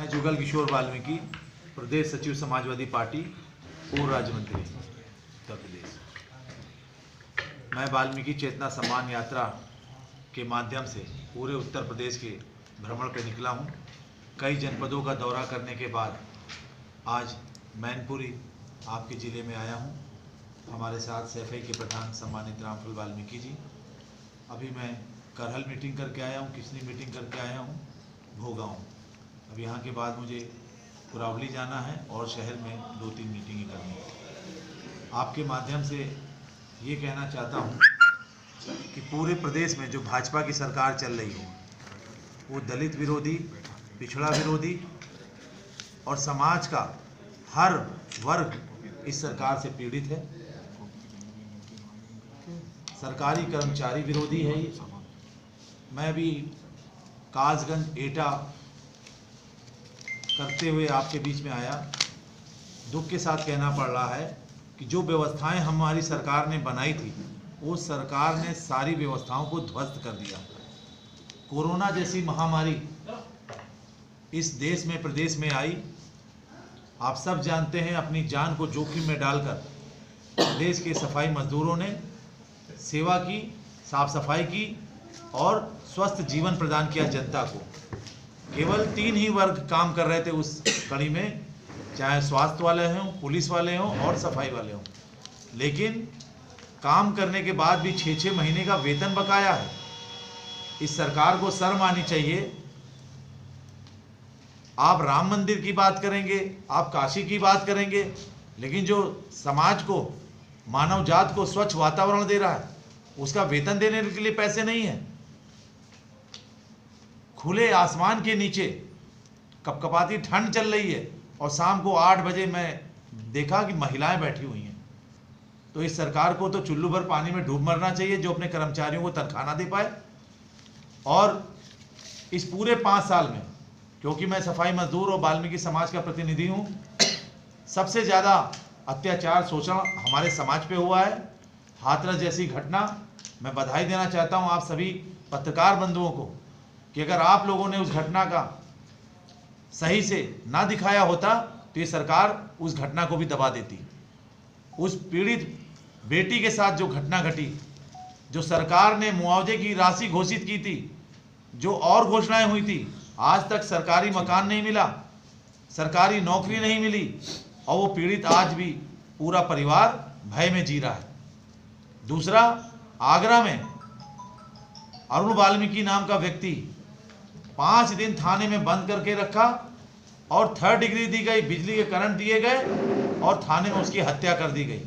मैं जुगल किशोर वाल्मीकि, प्रदेश सचिव समाजवादी पार्टी, पूर्व राज्य मंत्री उत्तर प्रदेश। मैं वाल्मीकि चेतना सम्मान यात्रा के माध्यम से पूरे उत्तर प्रदेश के भ्रमण पर निकला हूँ। कई जनपदों का दौरा करने के बाद आज मैनपुरी आपके ज़िले में आया हूँ। हमारे साथ सैफई के प्रधान सम्मानित रामफल वाल्मीकि जी। अभी मैं करहल मीटिंग करके आया हूँ, किसनी मीटिंग करके आया हूँ, भोगांव। अब यहाँ के बाद मुझे कुरावली जाना है और शहर में 2-3 मीटिंगें करनी है। आपके माध्यम से ये कहना चाहता हूँ कि पूरे प्रदेश में जो भाजपा की सरकार चल रही है वो दलित विरोधी, पिछड़ा विरोधी और समाज का हर वर्ग इस सरकार से पीड़ित है। सरकारी कर्मचारी विरोधी है ये। मैं भी कासगंज एटा करते हुए आपके बीच में आया। दुख के साथ कहना पड़ रहा है कि जो व्यवस्थाएं हमारी सरकार ने बनाई थी वो सरकार ने सारी व्यवस्थाओं को ध्वस्त कर दिया। कोरोना जैसी महामारी इस देश में, प्रदेश में आई। आप सब जानते हैं, अपनी जान को जोखिम में डालकर देश के सफाई मजदूरों ने सेवा की, साफ सफाई की और स्वस्थ जीवन प्रदान किया जनता को। केवल 3 ही वर्ग काम कर रहे थे उस कड़ी में, चाहे स्वास्थ्य वाले हों, पुलिस वाले हों और सफाई वाले हों। लेकिन काम करने के बाद भी 6-6 महीने का वेतन बकाया है। इस सरकार को शर्म आनी चाहिए। आप राम मंदिर की बात करेंगे, आप काशी की बात करेंगे, लेकिन जो समाज को, मानव जात को स्वच्छ वातावरण दे रहा है उसका वेतन देने के लिए पैसे नहीं है। खुले आसमान के नीचे कपकपाती ठंड चल रही है और शाम को 8 बजे मैं देखा कि महिलाएं बैठी हुई हैं। तो इस सरकार को तो चुल्लू भर पानी में डूब मरना चाहिए जो अपने कर्मचारियों को तनख्वाह ना दे पाए। और इस पूरे 5 साल में, क्योंकि मैं सफाई मजदूर और वाल्मीकि समाज का प्रतिनिधि हूँ, सबसे ज़्यादा अत्याचार, शोषण हमारे समाज पे हुआ है। हाथरस जैसी घटना, मैं बधाई देना चाहता हूँ आप सभी पत्रकार बंधुओं को कि अगर आप लोगों ने उस घटना का सही से ना दिखाया होता तो ये सरकार उस घटना को भी दबा देती। उस पीड़ित बेटी के साथ जो घटना घटी, जो सरकार ने मुआवजे की राशि घोषित की थी, जो और घोषणाएं हुई थी, आज तक सरकारी मकान नहीं मिला, सरकारी नौकरी नहीं मिली और वो पीड़ित आज भी पूरा परिवार भय में जी रहा है। दूसरा, आगरा में अरुण वाल्मीकि नाम का व्यक्ति 5 दिन थाने में बंद करके रखा और 3rd डिग्री दी गई, बिजली के करंट दिए गए और थाने में उसकी हत्या कर दी गई।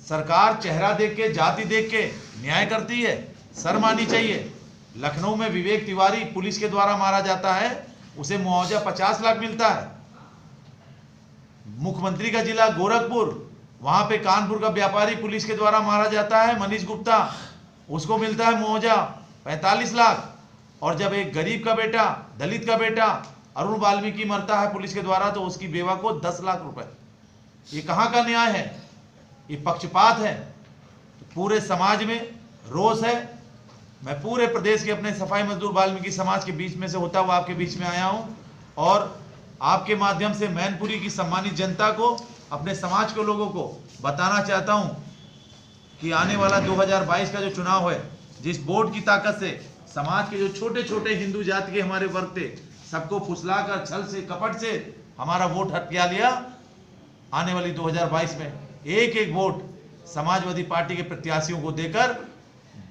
सरकार चेहरा देख के, जाति देख के न्याय करती है, शर्म आनी चाहिए। लखनऊ में विवेक तिवारी पुलिस के द्वारा मारा जाता है, उसे मुआवजा 50 लाख मिलता है। मुख्यमंत्री का जिला गोरखपुर, वहां पे कानपुर का व्यापारी पुलिस के द्वारा मारा जाता है, मनीष गुप्ता, उसको मिलता है मुआवजा 45 लाख। और जब एक गरीब का बेटा, दलित का बेटा अरुण वाल्मीकि मरता है पुलिस के द्वारा तो उसकी बेवा को 10 लाख रुपए। ये कहाँ का न्याय है? ये पक्षपात है। तो पूरे समाज में रोष है। मैं पूरे प्रदेश के अपने सफाई मजदूर वाल्मीकि समाज के बीच में से होता हुआ आपके बीच में आया हूं और आपके माध्यम से मैनपुरी की सम्मानित जनता को, अपने समाज के लोगों को बताना चाहता हूं कि आने वाला 2022 का जो चुनाव है, जिस वोट की ताकत से समाज के जो छोटे छोटे हिंदू जाति के हमारे वर्ग थे, सबको फुसलाकर, छल से, कपट से हमारा वोट हत्या लिया। आने वाली 2022 में एक एक वोट समाजवादी पार्टी के प्रत्याशियों को देकर,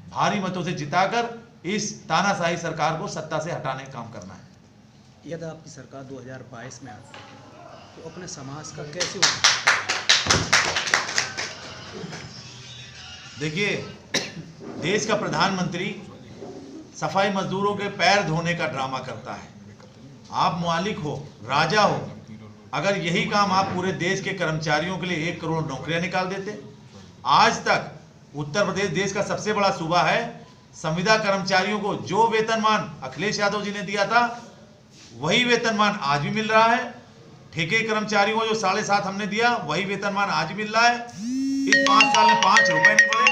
भारी मतों से जिताकर इस तानाशाही सरकार को सत्ता से हटाने का काम करना है। यदि आपकी सरकार 2022 में आती है तो अपने समाज का कैसे होगा? देखिए, देश का प्रधानमंत्री सफाई मजदूरों के पैर धोने का ड्रामा करता है। आप मालिक हो, राजा हो, अगर यही काम आप पूरे देश के कर्मचारियों के लिए 1 करोड़ नौकरियां निकाल देते। आज तक उत्तर प्रदेश देश का सबसे बड़ा सूबा है। संविदा कर्मचारियों को जो वेतनमान अखिलेश यादव जी ने दिया था वही वेतनमान आज भी मिल रहा है। ठेके कर्मचारियों को जो 7.5 हमने दिया वही वेतनमान आज मिल रहा है। इस 5 साल में 5 रुपए नहीं बढ़े।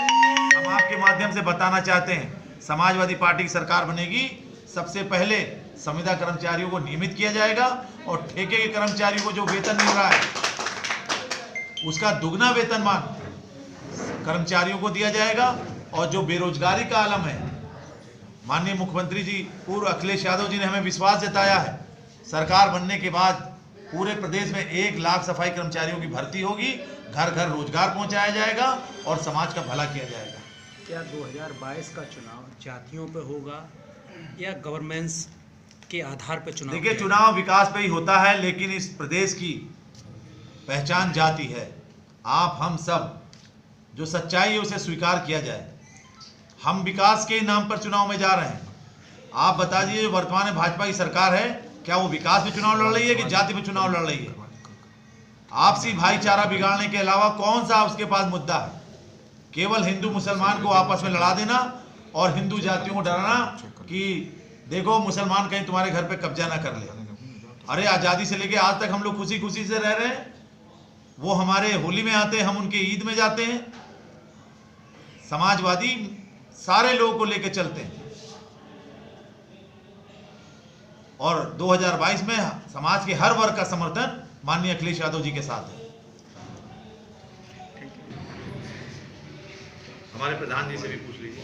हम आपके माध्यम से बताना चाहते हैं, समाजवादी पार्टी की सरकार बनेगी, सबसे पहले संविदा कर्मचारियों को नियमित किया जाएगा और ठेके के कर्मचारियों को जो वेतन मिल रहा है उसका दुगना वेतनमान कर्मचारियों को दिया जाएगा। और जो बेरोजगारी का आलम है, माननीय मुख्यमंत्री जी पूर्व अखिलेश यादव जी ने हमें विश्वास जताया है, सरकार बनने के बाद पूरे प्रदेश में 1 लाख सफाई कर्मचारियों की भर्ती होगी, घर घर रोजगार पहुंचाया जाएगा और समाज का भला किया जाएगा। क्या 2022 का चुनाव जातियों पे होगा या गवर्नेंस के आधार पर चुनाव? देखिए, चुनाव विकास पे ही होता है, लेकिन इस प्रदेश की पहचान जाति है। आप हम सब जो सच्चाई है उसे स्वीकार किया जाए। हम विकास के नाम पर चुनाव में जा रहे हैं। आप बता दीजिए, जो वर्तमान में भाजपा की सरकार है, क्या वो विकास पे चुनाव लड़ रही है कि जाति पे चुनाव लड़ रही है? आपसी भाईचारा बिगाड़ने के अलावा कौन सा उसके पास मुद्दा है? केवल हिंदू मुसलमान को आपस में लड़ा देना और हिंदू जातियों को डराना कि देखो मुसलमान कहीं तुम्हारे घर पे कब्जा ना कर ले। अरे आज़ादी से लेके आज तक हम लोग खुशी खुशी से रह रहे हैं। वो हमारे होली में आते हैं, हम उनके ईद में जाते हैं। समाजवादी सारे लोगों को लेकर चलते हैं और 2022 में समाज के हर वर्ग का समर्थन माननीय अखिलेश यादव जी के साथ है। हमारे प्रधान जी से भी पूछ लीजिए।